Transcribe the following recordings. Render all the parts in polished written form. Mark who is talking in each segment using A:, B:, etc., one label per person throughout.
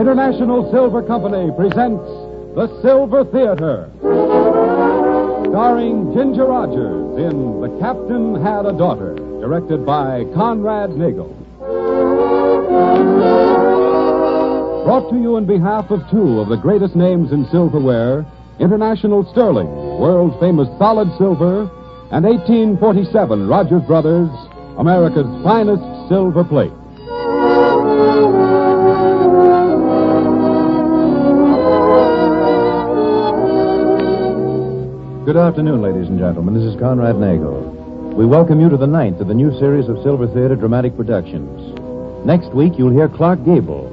A: International Silver Company presents The Silver Theater, starring Ginger Rogers in The Captain Had a Daughter, directed by Conrad Nagel. Brought to you on behalf of two of the greatest names in silverware, International Sterling, world-famous solid silver, and 1847 Rogers Brothers, America's finest silver plate.
B: Good afternoon, ladies and gentlemen. This is Conrad Nagel. We welcome you to the ninth of the new series of Silver Theater dramatic productions. Next week, you'll hear Clark Gable.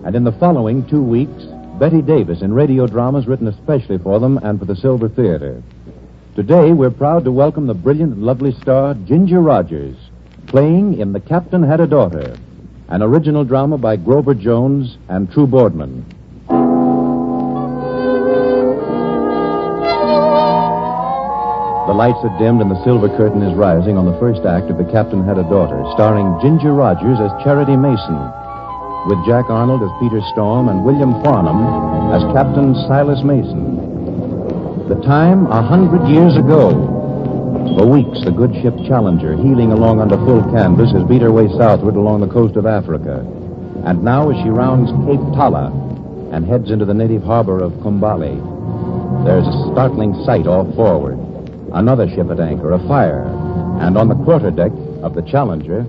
B: And in the following 2 weeks, Betty Davis in radio dramas written especially for them and for the Silver Theater. Today, we're proud to welcome the brilliant and lovely star, Ginger Rogers, playing in The Captain Had a Daughter, an original drama by Grover Jones and True Boardman. The lights are dimmed and the silver curtain is rising on the first act of The Captain Had a Daughter, starring Ginger Rogers as Charity Mason, with Jack Arnold as Peter Storm and William Farnham as Captain Silas Mason. The time, 100 years ago. For weeks, the good ship Challenger, heeling along under full canvas, has beat her way southward along the coast of Africa. And now, as she rounds Cape Tala and heads into the native harbor of Kumbali, there's a startling sight off forward. Another ship at anchor, a fire. And on the quarterdeck of the Challenger...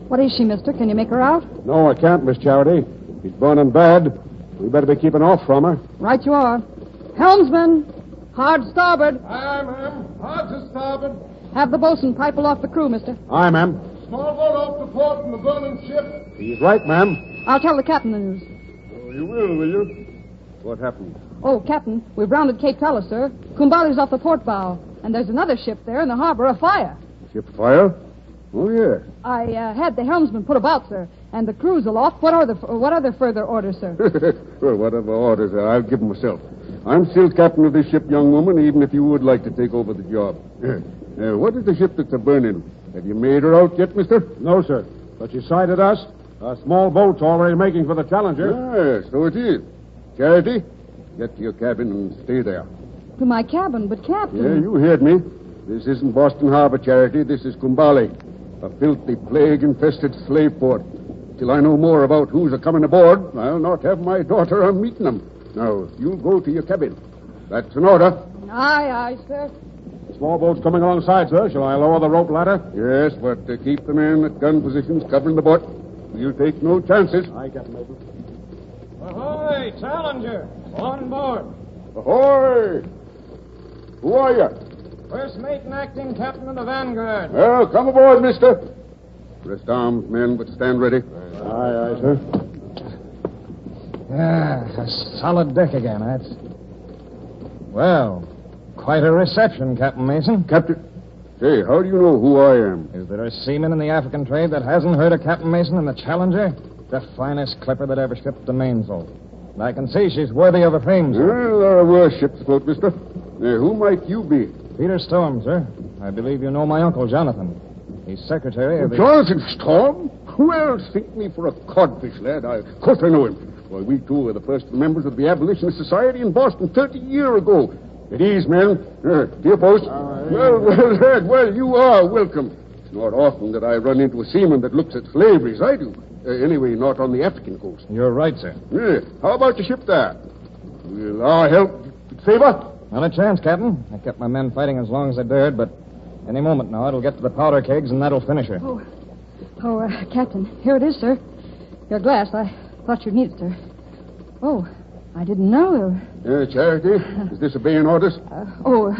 C: What is she, mister? Can you make her out?
D: No, I can't, Miss Charity. She's burning bad. We better be keeping off from her.
C: Right you are. Helmsman, hard starboard.
D: Aye, ma'am. Hard to starboard.
C: Have the bosun pipe aloft the crew, mister.
D: Aye, ma'am.
E: Small boat off the port from the burning ship.
D: He's right, ma'am.
C: I'll tell the captain the news.
D: Oh, you will you? What happened?
C: Oh, Captain, we've rounded Cape Tala, sir. Kumbali's off the port bow. And there's another ship there in the harbor afire.
D: Ship fire? Oh, yeah.
C: I had the helmsman put about, sir, and the crew's aloft. What other further orders, sir?
D: Well, whatever orders are, I'll give them myself. I'm still captain of this ship, young woman, even if you would like to take over the job. What is the ship that's a-burning? Have you made her out yet, mister?
E: No, sir. But you sighted us. A small boat's already making for the Challenger.
D: Yes, so it is. Charity, get to your cabin and stay there.
C: To my cabin, but Captain...
D: Yeah, you heard me. This isn't Boston Harbor, Charity. This is Kumbali, a filthy, plague-infested slave port. Till I know more about who's a-coming aboard, I'll not have my daughter on meeting them. Now, you'll go to your cabin. That's an order.
C: Aye, sir.
E: Small boat's coming alongside, sir. Shall I lower the rope ladder?
D: Yes, but keep the men at gun positions covering the butt. We'll take no chances.
E: Aye, Captain Mason. Ahoy, Challenger. On board.
D: Ahoy! Who are you?
E: First mate and acting captain of the Vanguard.
D: Well, come aboard, mister. Rest arms, men, but stand ready.
E: Aye, sir. A solid deck again, that's... Well, quite a reception, Captain Mason.
D: Captain... Say, how do you know who I am?
E: Is there a seaman in the African trade that hasn't heard of Captain Mason and the Challenger? The finest clipper that ever shipped the mainsail. And I can see she's worthy of a fame, sir.
D: Well, there are worse ships afloat, mister. Who might you be?
E: Peter Storm, sir. I believe you know my uncle, Jonathan. He's secretary of the...
D: Jonathan Storm? Well, think me for a codfish, lad. Of course I know him. Why, we two were the first members of the Abolitionist Society in Boston 30 years ago. At ease, men. To your post. Well, lad, well, you are welcome. It's not often that I run into a seaman that looks at slavery as I do. Anyway, not on the African coast.
E: You're right, sir.
D: How about your ship there? Will our help favor?
E: Not a chance, Captain. I kept my men fighting as long as I dared, but any moment now it'll get to the powder kegs and that'll finish her.
C: Captain, here it is, sir. Your glass. I thought you'd need it, sir. Oh, I didn't know.
D: Charity, is this obeying orders?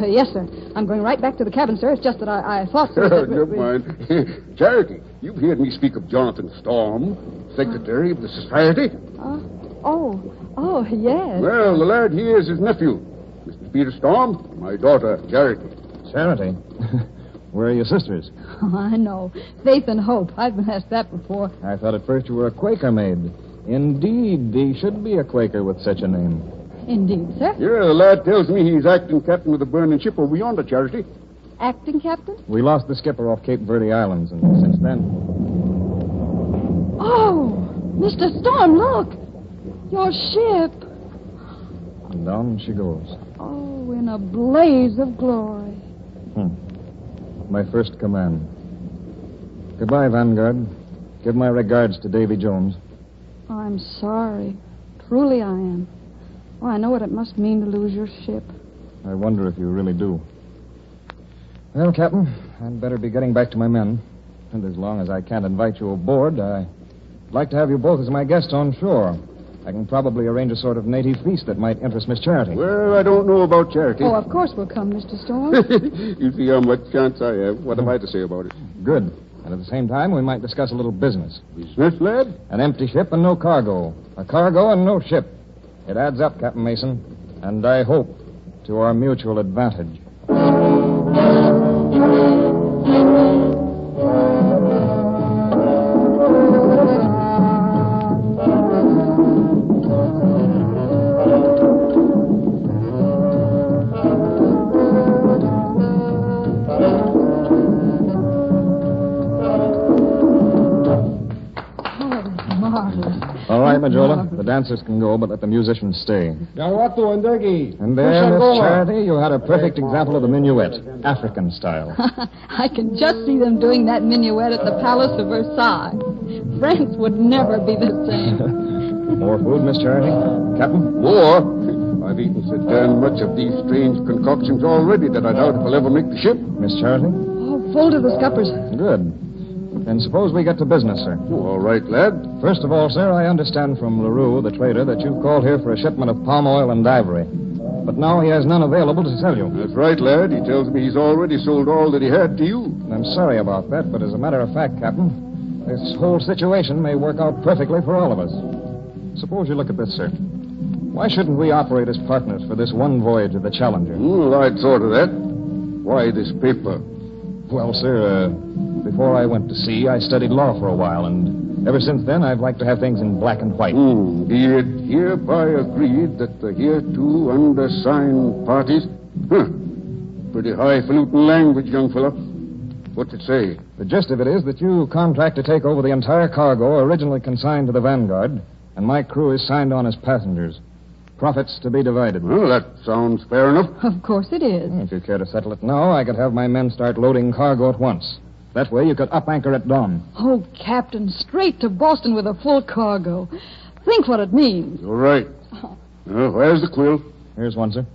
C: Yes, sir. I'm going right back to the cabin, sir. It's just that I thought, sir...
D: Never mind. Charity, you've heard me speak of Jonathan Storm, secretary of the society.
C: Yes.
D: Well, the lad here is his nephew, Mr. Peter Storm, my daughter, Charity.
E: Charity? Where are your sisters?
C: Oh, I know. Faith and Hope. I've been asked that before.
E: I thought at first you were a Quaker maid. Indeed, he should be a Quaker with such a name.
C: Indeed, sir.
D: Yeah, the lad tells me he's acting captain of the burning ship over yonder, Charity.
C: Acting captain?
E: We lost the skipper off Cape Verde Islands, and since then...
C: Oh, Mr. Storm, look. Your ship.
E: And down she goes.
C: Oh, in a blaze of glory.
E: My first command. Goodbye, Vanguard. Give my regards to Davy Jones.
C: I'm sorry. Truly I am. Oh, I know what it must mean to lose your ship.
E: I wonder if you really do. Well, Captain, I'd better be getting back to my men. And as long as I can't invite you aboard, I'd like to have you both as my guests on shore. I can probably arrange a sort of native feast that might interest Miss Charity.
D: Well, I don't know about Charity.
C: Oh, of course we'll come, Mr. Storm.
D: You see how much chance I have. What am I to say about it?
E: Good. And at the same time, we might discuss a little business.
D: Business, lad?
E: An empty ship and no cargo. A cargo and no ship. It adds up, Captain Mason. And I hope to our mutual advantage. All right, Majola. The dancers can go, but let the musicians stay. And there, Miss Charity, you had a perfect example of the minuet, African style.
C: I can just see them doing that minuet at the Palace of Versailles. France would never be the same.
E: More food, Miss Charity? Captain?
D: More? I've eaten so damn much of these strange concoctions already that I doubt if I'll ever make the ship.
E: Miss Charity?
C: Oh, full to the scuppers.
E: Good. Then suppose we get to business, sir.
D: Oh, all right, lad.
E: First of all, sir, I understand from LaRue, the trader, that you've called here for a shipment of palm oil and ivory. But now he has none available to sell you.
D: That's right, lad. He tells me he's already sold all that he had to you.
E: I'm sorry about that, but as a matter of fact, Captain, this whole situation may work out perfectly for all of us. Suppose you look at this, sir. Why shouldn't we operate as partners for this one voyage of the Challenger?
D: Well, I'd thought of that. Why this paper?
E: Well, sir, before I went to sea, I studied law for a while, and ever since then, I've liked to have things in black and white.
D: Be it hereby agreed that the hereto undersigned parties... Pretty highfalutin language, young fella. What's it say?
E: The gist of it is that you contract to take over the entire cargo originally consigned to the Vanguard, and my crew is signed on as passengers. Profits to be divided.
D: Well, that sounds fair enough.
C: Of course it is.
E: If you care to settle it now, I could have my men start loading cargo at once. That way you could up anchor at dawn.
C: Oh, Captain, straight to Boston with a full cargo. Think what it means.
D: All right. Where's the quill?
E: Here's one, sir.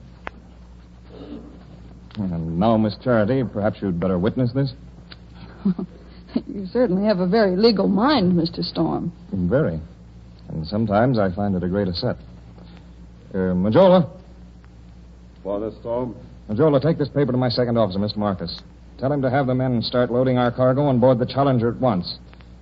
E: And now, Miss Charity, perhaps you'd better witness this.
C: You certainly have a very legal mind, Mr. Storm.
E: Very. And sometimes I find it a great asset. Majola.
D: Father Storm.
E: Majola, take this paper to my second officer, Mr. Marcus. Tell him to have the men start loading our cargo on board the Challenger at once.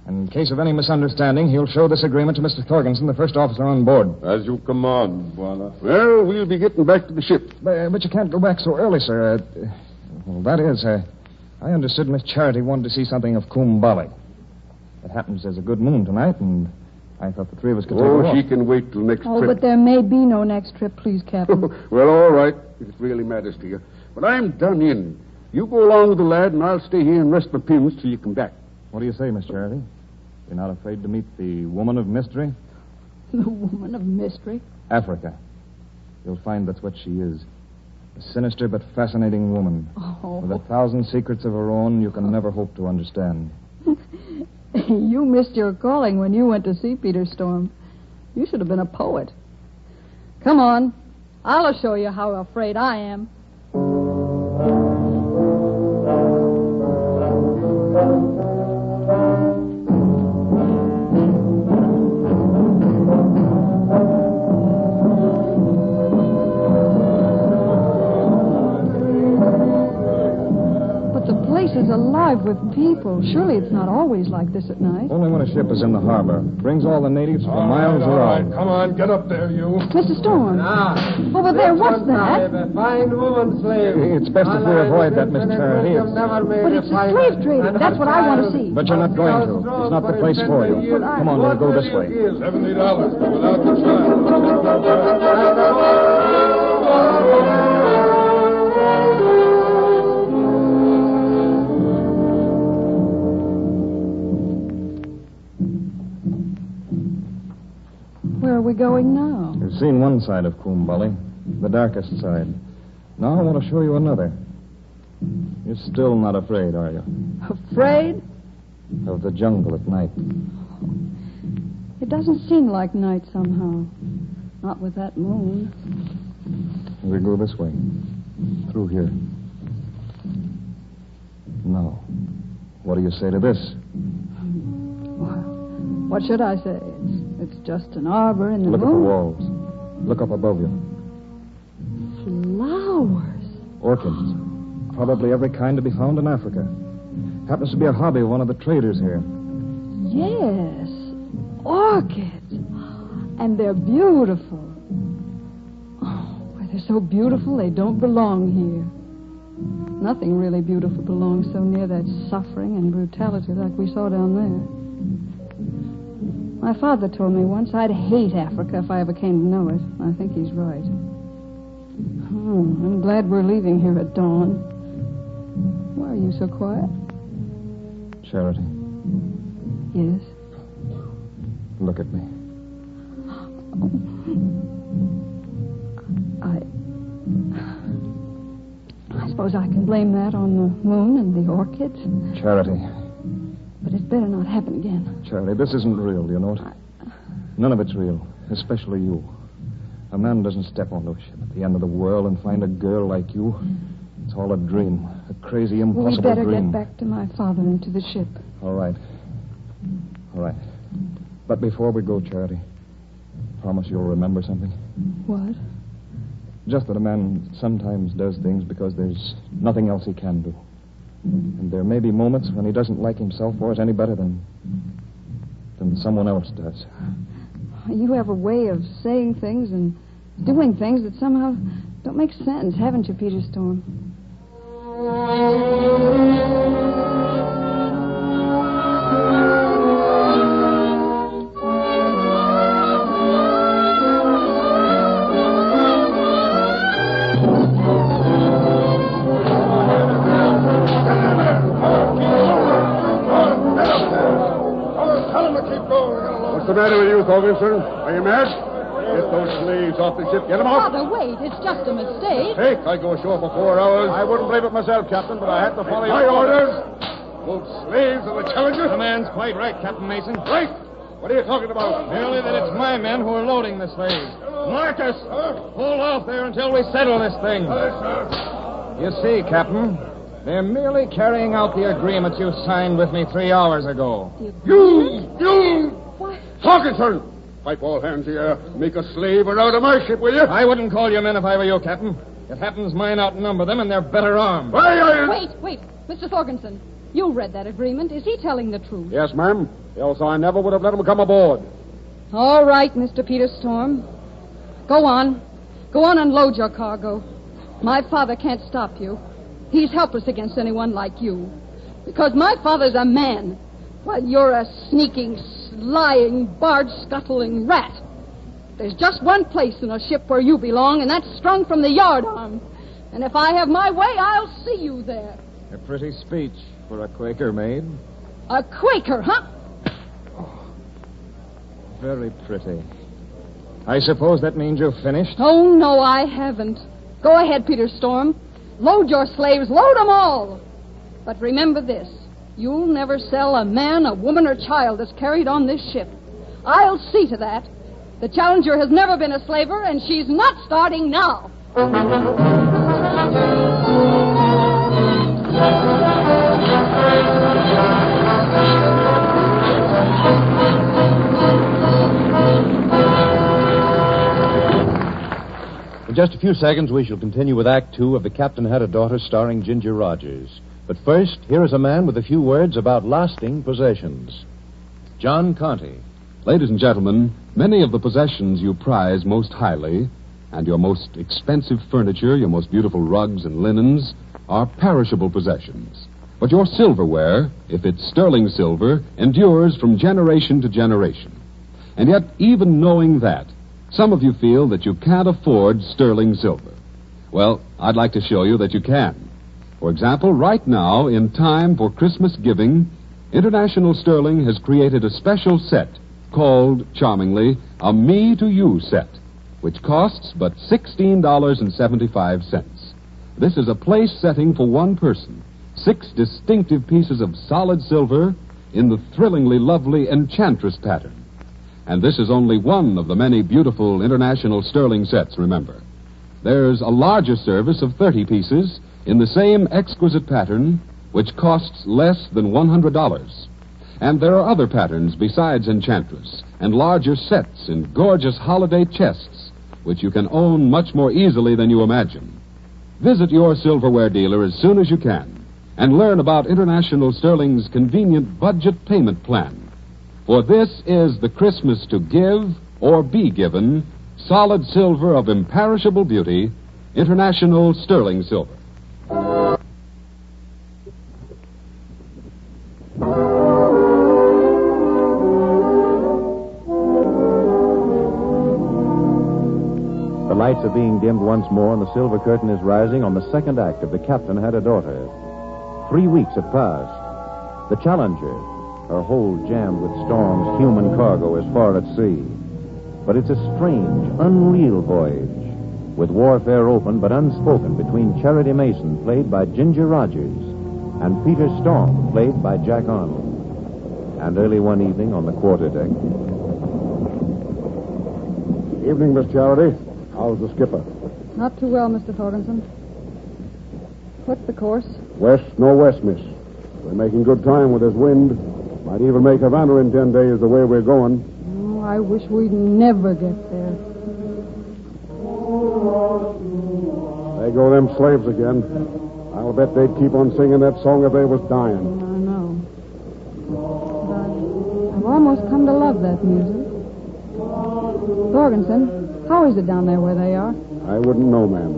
E: And in case of any misunderstanding, he'll show this agreement to Mr. Thorgensen, the first officer on board.
F: As you command, Buana.
D: Well, we'll be getting back to the ship.
E: But you can't go back so early, sir. Well, that is, I understood Miss Charity wanted to see something of Kumbali. It happens there's a good moon tonight, and I thought the three of us could take a walk.
D: She can wait till next
C: Oh,
D: trip.
C: but there may be no next trip, please, Captain.
D: Well, all right, if it really matters to you. But I'm done in. You go along with the lad, and I'll stay here and rest my pins till you come back.
E: What do you say, Miss Charity? You're not afraid to meet the woman of mystery?
C: The woman of mystery?
E: Africa. You'll find that's what she is. A sinister but fascinating woman.
C: Oh.
E: With 1,000 secrets of her own you can never hope to understand.
C: You missed your calling when you went to see Peter Storm. You should have been a poet. Come on. I'll show you how afraid I am. Is alive with people. Surely it's not always like this at night.
E: Only when a ship is in the harbor. Brings all the natives for miles around.
F: Come on, get up there, you.
C: Mr. Storm. Over there, what's that?
G: A fine woman slave.
E: It's best if we avoid that, Miss Charity.
C: But it's a slave trader. That's what I want to see.
E: But you're not going to. It's not the place for you. Come on, we'll go this way.
F: $70, but without the child.
C: Where are we going now?
E: You've seen one side of Coombully, the darkest side. Now I want to show you another. You're still not afraid, are you?
C: Afraid?
E: Of the jungle at night.
C: It doesn't seem like night somehow. Not with that moon.
E: We go this way. Through here. Now, what do you say to this?
C: What should I say? It's just an arbor in the
E: Look at the
C: moon.
E: walls. Look up above you.
C: Flowers.
E: Orchids. Probably every kind to be found in Africa. Happens to be a hobby of one of the traders here.
C: Yes. Orchids. And they're beautiful. Oh, why, they're so beautiful they don't belong here. Nothing really beautiful belongs so near that suffering and brutality like we saw down there. My father told me once I'd hate Africa if I ever came to know it. I think he's right. Oh, I'm glad we're leaving here at dawn. Why are you so quiet?
E: Charity,
C: Yes.
E: look at me.
C: I suppose I can blame that on the moon and the orchids.
E: Charity.
C: But it better not happen again.
E: Charity, this isn't real, you know it? None of it's real, especially you. A man doesn't step onto a ship at the end of the world and find a girl like you. It's all a dream, a crazy, impossible
C: We better
E: dream.
C: get back to my father and to the ship.
E: All right. All right. But before we go, Charity, promise you'll remember something.
C: What?
E: Just that a man sometimes does things because there's nothing else he can do. And there may be moments when he doesn't like himself for it any better than someone else does.
C: You have a way of saying things and doing things that somehow don't make sense, haven't you, Peter Storm?
D: What's the matter with you, Thorgensen? Are you mad? Get those slaves off the ship. Get them off.
C: Father, wait. It's just a mistake.
D: Hey, I go ashore for 4 hours.
F: I wouldn't blame it myself, Captain, but I had to follow
D: My
F: your
D: orders. Both slaves and the Challenger.
E: The man's quite right, Captain Mason.
D: Right. What are you talking about?
E: Merely that it's my men who are loading the slaves. Marcus, hold off there until we settle this thing. You see, Captain, they're merely carrying out the agreement you signed with me 3 hours ago.
D: You!
C: What?
D: Thorgensen! Pipe all hands here. Make a slave or out of my ship, will you?
E: I wouldn't call you men if I were you, Captain. It happens mine outnumber them, and they're better armed.
C: Wait. Mr. Thorgensen, you read that agreement. Is he telling the truth?
D: Yes, ma'am. Else I never would have let him come aboard.
C: All right, Mr. Peter Storm. Go on. Go on and load your cargo. My father can't stop you. He's helpless against anyone like you. Because my father's a man, while you're a sneaking, lying, barge-scuttling rat. There's just one place in a ship where you belong, and that's strung from the yardarm. And if I have my way, I'll see you there.
E: A pretty speech for a Quaker maid.
C: A Quaker, huh?
E: Very pretty. I suppose that means you've finished?
C: Oh, no, I haven't. Go ahead, Peter Storm. Load your slaves. Load them all. But remember this. You'll never sell a man, a woman, or child that's carried on this ship. I'll see to that. The Challenger has never been a slaver, and she's not starting now.
B: In just a few seconds, we shall continue with Act 2 of The Captain Had a Daughter, starring Ginger Rogers. But first, here is a man with a few words about lasting possessions. John Conte.
A: Ladies and gentlemen, many of the possessions you prize most highly, and your most expensive furniture, your most beautiful rugs and linens, are perishable possessions. But your silverware, if it's sterling silver, endures from generation to generation. And yet, even knowing that, some of you feel that you can't afford sterling silver. Well, I'd like to show you that you can. For example, right now, in time for Christmas giving, International Sterling has created a special set called, charmingly, a Me to You set, which costs but $16.75. This is a place setting for one person. 6 distinctive pieces of solid silver in the thrillingly lovely Enchantress pattern. And this is only one of the many beautiful international sterling sets, remember. There's a larger service of 30 pieces in the same exquisite pattern, which costs less than $100. And there are other patterns besides Enchantress, and larger sets in gorgeous holiday chests, which you can own much more easily than you imagine. Visit your silverware dealer as soon as you can and learn about International Sterling's convenient budget payment plan. For this is the Christmas to give or be given solid silver of imperishable beauty, International Sterling Silver.
B: The lights are being dimmed once more, and the silver curtain is rising on the second act of The Captain Had a Daughter. 3 weeks have passed. The Challenger, her hold jammed with Storm's human cargo, is far at sea. But it's a strange, unreal voyage, with warfare open but unspoken between Charity Mason, played by Ginger Rogers, and Peter Storm, played by Jack Arnold. And early one evening on the quarterdeck.
F: Evening, Miss Charity. How's the skipper?
C: Not too well, Mr. Thorgensen. What's the course?
F: West, northwest, miss. We're making good time with this wind. Might even make Havana in 10 days the way we're going.
C: Oh, I wish we'd never get there.
F: There go them slaves again. I'll bet they'd keep on singing that song if they was dying.
C: I know. But I've almost come to love that music. Thorgensen, how is it down there where they are?
F: I wouldn't know, ma'am.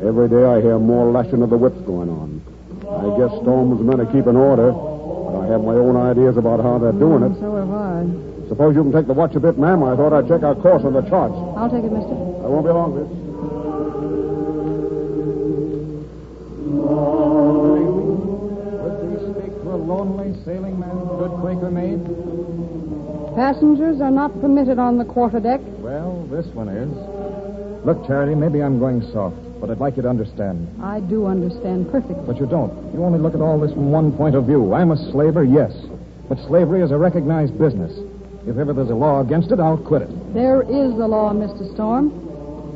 F: Every day I hear more lashing of the whips going on. I guess Storm's men are keeping order, but I have my own ideas about how they're doing it.
C: So have I.
F: Suppose you can take the watch a bit, ma'am. I thought I'd check our course on the charts.
C: I'll take it, mister.
F: I won't be long, miss.
E: Would we speak to a lonely sailing man, good Quaker maid?
C: Passengers are not permitted on the quarterdeck.
E: Well, this one is. Look, Charity, maybe I'm going soft, but I'd like you to understand.
C: I do understand perfectly.
E: But you don't. You only look at all this from one point of view. I'm a slaver, yes. But slavery is a recognized business. If ever there's a law against it, I'll quit it.
C: There is a law, Mr. Storm,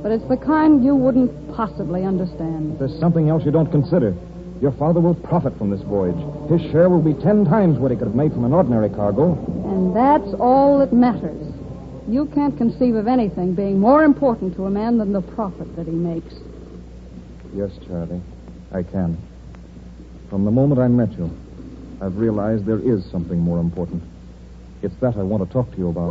C: but it's the kind you wouldn't possibly understand.
E: There's something else you don't consider. Your father will profit from this voyage. His share will be 10 times what he could have made from an ordinary cargo.
C: And that's all that matters. You can't conceive of anything being more important to a man than the profit that he makes.
E: Yes, Charity, I can. From the moment I met you, I've realized there is something more important. It's that I want to talk to you about.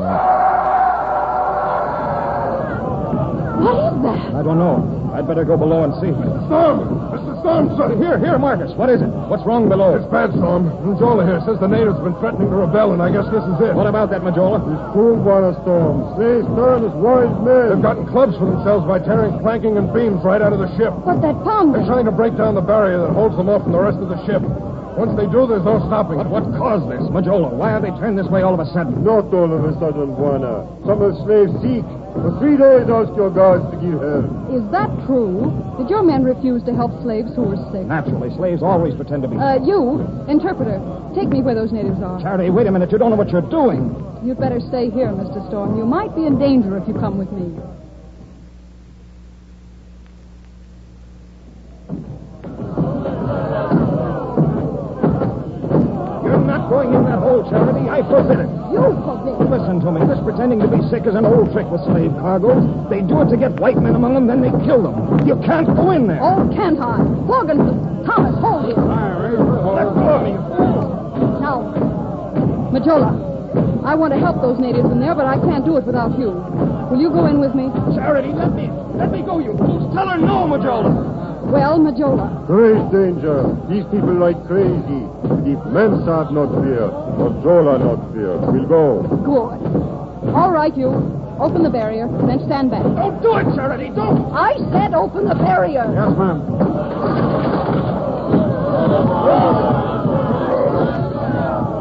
C: What is that?
E: I don't know. I'd better go below and see.
F: Storm! Mr. Storm, sir!
E: Here, Marcus. What is it? What's wrong below?
F: It's bad, Storm. Majola here says the natives have been threatening to rebel, and I guess this is it.
E: What about that, Majola?
F: Fooled by the storm. Say, Storm is wise men. They've gotten clubs for themselves by tearing planking and beams right out of the ship.
C: But that
F: They're
C: pounding.
F: trying to break down the barrier that holds them off from the rest of the ship. Once they do, there's no stopping.
E: But what caused this, Majola? Why are they turned this way all of a sudden?
G: Not all of a sudden, Buena. Some of the slaves seek. For 3 days, ask your guards to give help.
C: Is that true? Did your men refuse to help slaves who were sick?
E: Naturally, slaves always pretend to be...
C: You, interpreter, take me where those natives are.
E: Charity, wait a minute. You don't know what you're doing.
C: You'd better stay here, Mr. Storm. You might be in danger if you come with me.
E: You're not going in that hole, Charity. I forbid it.
C: You forbid.
E: Listen to me. This pretending to be sick is an old trick with slave cargoes. They do it to get white men among them, then they kill them. You can't go in there.
C: Oh, can't I? Morgan, Thomas, hold you.
E: Let go of me.
C: Now, Majola, I want to help those natives in there, but I can't do it without you. Will you go in with me?
E: Charity, let me go, you fools. Tell her no, Majola.
C: Well, Majola,
G: Great danger. These people like crazy. If men have not fear, Majola not fear. We'll go.
C: good. All right, you. Open the barrier, then stand back.
E: Don't do it, Charity. Don't.
C: I said open the barrier.
F: Yes, ma'am.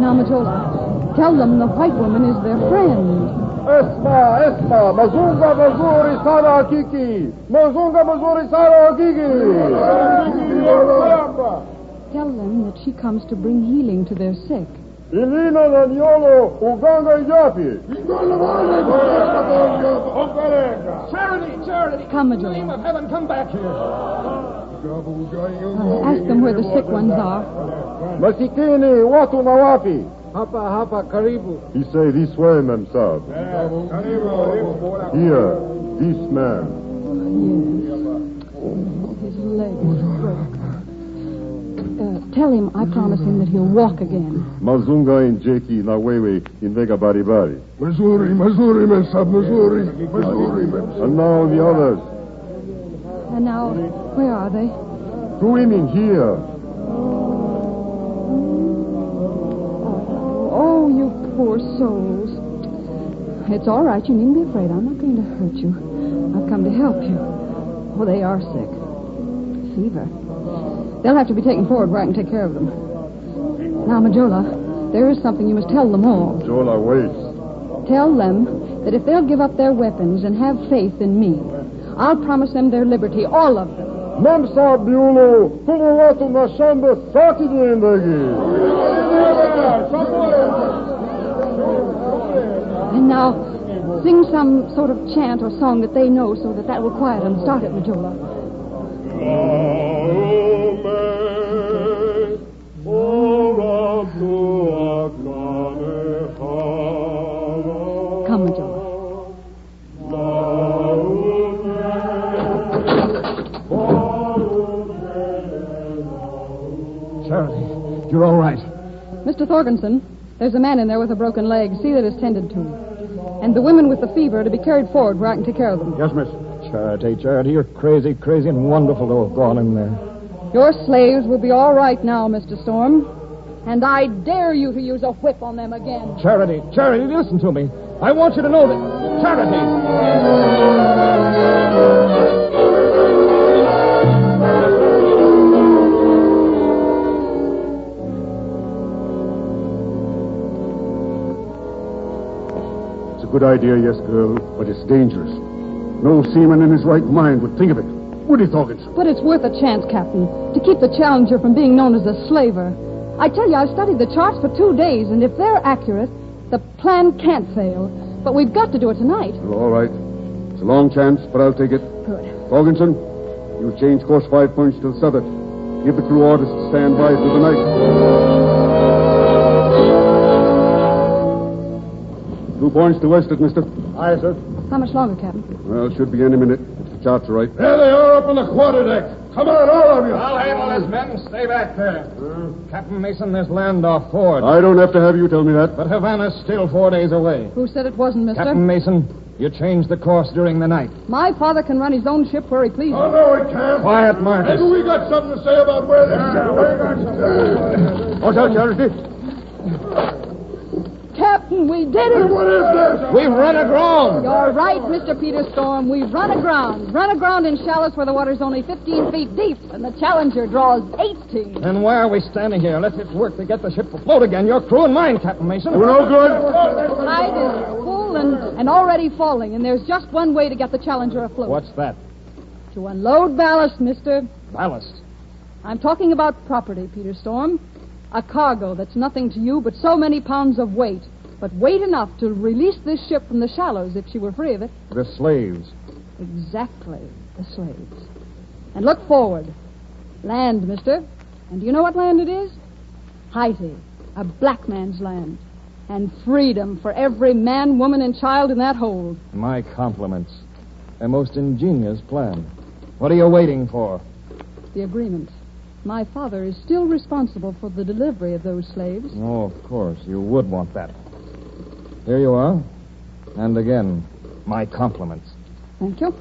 C: Now, Majola, Tell them the white woman is their friend.
G: Esma, Mazunga, Mazuri, Sara, Kiki. Mazunga, Mazuri, Sara, Kiki.
C: Tell them that she comes to bring healing to their sick.
G: Ilina, Naniolo, Uganga, Yapi.
H: Charity.
C: Come,
H: In the name
C: Majola.
H: of heaven, come back here.
C: Ask them where the sick ones are.
G: Masikini, Watu, Nawapi.
H: Hapa, karibu.
G: He say this way, Mem Sab. Here, this man.
C: His legs broke. Tell him I promise him that he'll walk again.
G: Mazunga and Jeki na wewe in Vega Baribari.
F: Missouri, Mem Sab, Missouri.
G: And now the others.
C: And now, where are they?
G: Two women here.
C: Oh, you poor souls. It's all right. You needn't be afraid. I'm not going to hurt you. I've come to help you. Oh, they are sick. Fever. They'll have to be taken forward where I can take care of them. Now, Majola, there is something you must tell them all.
G: Jola, wait.
C: Tell them that if they'll give up their weapons and have faith in me, I'll promise them their liberty, all of them.
G: Mem Sab, Biulo, como Watu na Shamba, Saki Dendagi.
C: And now, sing some sort of chant or song that they know so that will quiet them. Start it, Majola. Come, Majola.
H: Charity, you're all right.
C: Mr. Thorgensen, there's a man in there with a broken leg. See that it's tended to. And the women with the fever are to be carried forward where I can take care of them.
F: Yes, miss.
E: Charity, you're crazy and wonderful to have gone in there.
C: Your slaves will be all right now, Mr. Storm. And I dare you to use a whip on them again.
E: Charity, listen to me. I want you to know that... Charity!
F: Good idea, yes, girl, but it's dangerous. No seaman in his right mind would think of it. Would he, Thorgensen?
C: But it's worth a chance, Captain, to keep the Challenger from being known as a slaver. I tell you, I've studied the charts for 2 days, and if they're accurate, the plan can't fail. But we've got to do it tonight.
F: Well, all right. It's a long chance, but I'll take it.
C: Good.
F: Thorgensen, you change course 5 points till southward. Give the crew orders to stand by through the night. 2 points to westward, mister.
G: Aye, sir.
C: How much longer, Captain?
F: Well, should be any minute, if the charts are right.
G: There they are up on the quarterdeck. Come on, all of you.
H: I'll handle this, men. Stay back there.
E: Captain Mason, there's land off Ford.
F: I don't have to have you tell me that.
E: But Havana's still 4 days away.
C: Who said it wasn't, mister?
E: Captain Mason, you changed the course during the night.
C: My father can run his own ship where he pleases.
G: Oh, no, we can't.
E: Quiet, Marcus.
G: Maybe we got something to say about where they're
F: Watch out, Charity.
C: Captain, we did it!
G: What is this?
E: We've run aground.
C: You're right, Mr. Peter Storm. We've run aground. Run aground in shallows where the water's only 15 feet deep, and the Challenger draws 18.
E: Then why are we standing here? Let's get to work to get the ship afloat again. Your crew and mine, Captain Mason.
F: We're no good.
C: The tide is full and already falling, and there's just one way to get the Challenger afloat.
E: What's that?
C: To unload ballast, mister.
E: Ballast.
C: I'm talking about property, Peter Storm. A cargo that's nothing to you but so many pounds of weight. But weight enough to release this ship from the shallows if she were free of it.
E: The slaves.
C: Exactly, the slaves. And look forward. Land, mister. And do you know what land it is? Haiti, a black man's land. And freedom for every man, woman, and child in that hold.
E: My compliments. A most ingenious plan. What are you waiting for?
C: The agreement. My father is still responsible for the delivery of those slaves.
E: Oh, of course. You would want that. Here you are. And again, my compliments.
C: Thank you.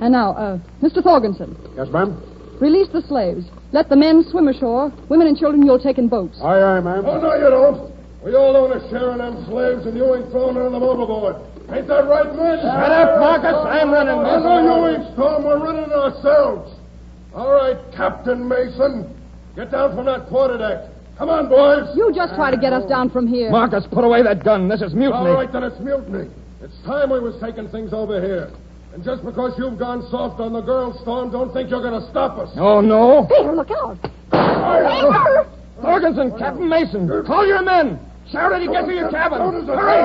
C: And now, Mr. Thorgensen,
F: Yes, ma'am.
C: release the slaves. Let the men swim ashore. Women and children you'll take in boats.
F: Aye, aye, ma'am.
G: Oh, no, you don't. We all own a share of them slaves, and you ain't throwing none of them overboard. Ain't that right, men?
H: Shut up, Marcus. I'm running
G: Oh,
H: this.
G: no, you ain't, Storm. We're running ourselves. All right, Captain Mason. Get down from that quarterdeck.
H: Come on, boys.
C: You just try to get us down from here.
E: Marcus, put away that gun. This is mutiny.
H: All right, then it's mutiny. It's time we was taking things over here. And just because you've gone soft on the girl, Storm, don't think you're going to stop us.
E: Oh, no.
C: Peter, look out.
E: Ferguson, Captain Mason, call your men. Charity, get to your cabin. Hurry!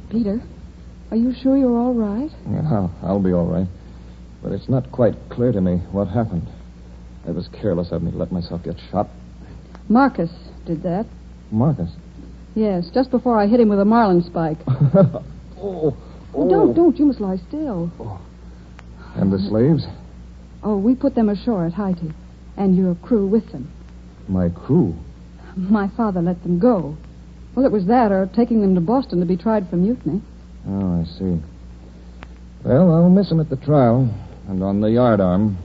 C: Peter, are you sure you're all right?
E: Yeah, I'll be all right. But it's not quite clear to me what happened. It was careless of me to let myself get shot.
C: Marcus did that.
E: Marcus?
C: Yes, just before I hit him with a marlin spike.
E: Oh.
C: Don't. You must lie still.
E: And the slaves?
C: Oh, we put them ashore at Haiti. And your crew with them.
E: My crew?
C: My father let them go. Well, it was that or taking them to Boston to be tried for mutiny.
E: Oh, I see. Well, I'll miss him at the trial. And on the yardarm,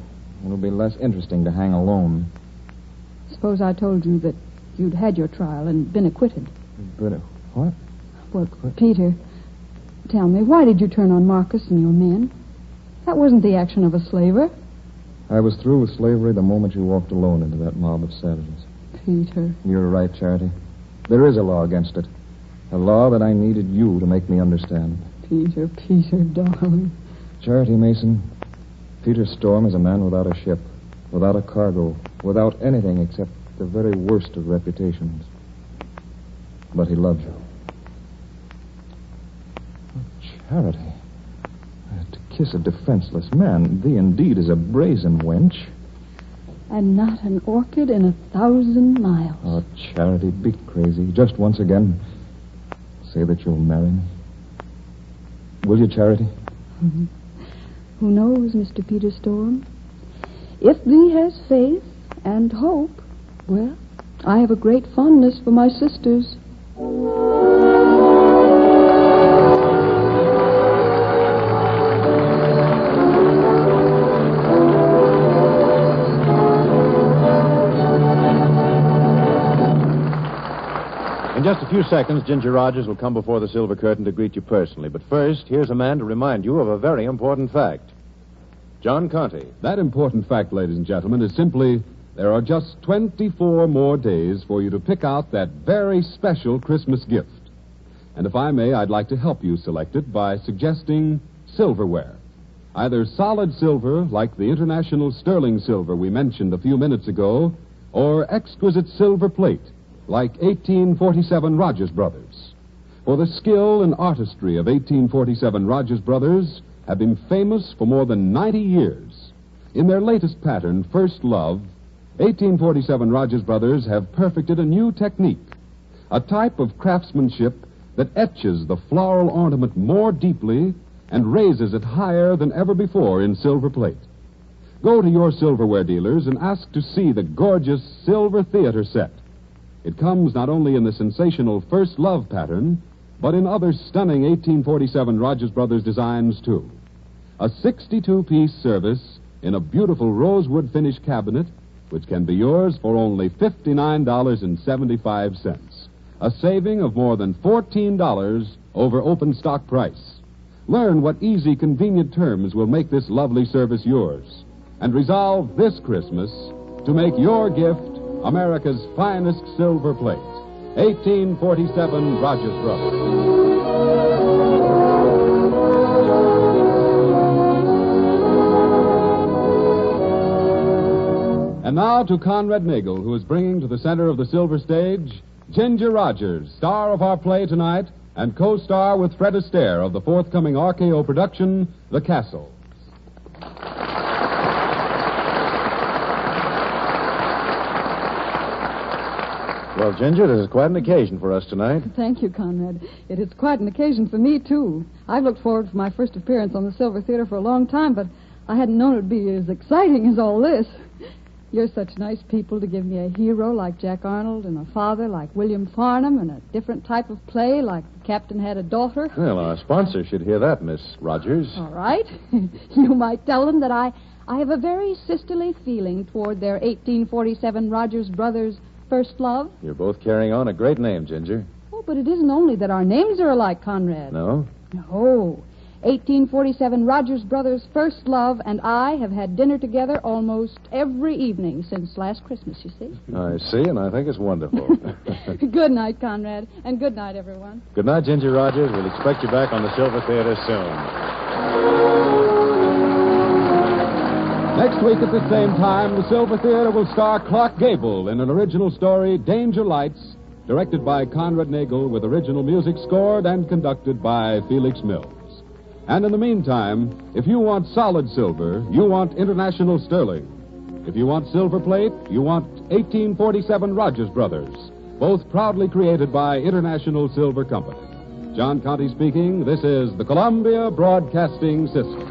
E: it'll be less interesting to hang alone.
C: Suppose I told you that you'd had your trial and been acquitted.
E: But, what?
C: Well, Peter, tell me, why did you turn on Marcus and your men? That wasn't the action of a slaver.
E: I was through with slavery the moment you walked alone into that mob of savages.
C: Peter.
E: You're right, Charity. There is a law against it. A law that I needed you to make me understand.
C: Peter, darling.
E: Charity Mason, Peter Storm is a man without a ship, without a cargo, without anything except the very worst of reputations. But he loves you. Oh, Charity. To kiss a defenseless man, thee indeed is a brazen wench.
C: And not an orchid in 1,000 miles.
E: Oh, Charity, be crazy. Just once again, say that you'll marry me. Will you, Charity?
C: Mm-hmm. Who knows, Mr. Peter Storm? If thee has faith and hope, well, I have a great fondness for my sisters.
B: In just a few seconds, Ginger Rogers will come before the silver curtain to greet you personally. But first, here's a man to remind you of a very important fact. John Conte.
A: That important fact, ladies and gentlemen, is simply there are just 24 more days for you to pick out that very special Christmas gift. And if I may, I'd like to help you select it by suggesting silverware. Either solid silver, like the international sterling silver we mentioned a few minutes ago, or exquisite silver plate, like 1847 Rogers Brothers. For the skill and artistry of 1847 Rogers Brothers have been famous for more than 90 years. In their latest pattern, First Love, 1847 Rogers Brothers have perfected a new technique, a type of craftsmanship that etches the floral ornament more deeply and raises it higher than ever before in silver plate. Go to your silverware dealers and ask to see the gorgeous silver theater set. It comes not only in the sensational First Love pattern, but in other stunning 1847 Rogers Brothers designs, too. A 62-piece service in a beautiful rosewood finish cabinet, which can be yours for only $59.75. A saving of more than $14 over open stock price. Learn what easy, convenient terms will make this lovely service yours. And resolve this Christmas to make your gift America's finest silver plate. 1847 Rogers Brothers. And now to Conrad Nagel, who is bringing to the center of the silver stage Ginger Rogers, star of our play tonight, and co-star with Fred Astaire of the forthcoming RKO production, The Castle.
B: Well, Ginger, this is quite an occasion for us tonight.
C: Thank you, Conrad. It is quite an occasion for me, too. I've looked forward to my first appearance on the Silver Theater for a long time, but I hadn't known it'd be as exciting as all this. You're such nice people to give me a hero like Jack Arnold and a father like William Farnham and a different type of play like The Captain Had a Daughter.
B: Well, our sponsor should hear that, Miss Rogers.
C: All right. You might tell them that I I have a very sisterly feeling toward their 1847 Rogers Brothers First Love.
B: You're both carrying on a great name, Ginger.
C: Oh, but it isn't only that our names are alike, Conrad.
B: No?
C: No. 1847 Rogers Brothers First Love and I have had dinner together almost every evening since last Christmas, you see.
B: I see, and I think it's wonderful.
C: Good night, Conrad, and good night, everyone.
B: Good night, Ginger Rogers. We'll expect you back on the Silver Theater soon.
A: Next week at the same time, the Silver Theater will star Clark Gable in an original story, Danger Lights, directed by Conrad Nagel, with original music scored and conducted by Felix Mills. And in the meantime, if you want solid silver, you want International Sterling. If you want silver plate, you want 1847 Rogers Brothers, both proudly created by International Silver Company. John Conte speaking. This is the Columbia Broadcasting System.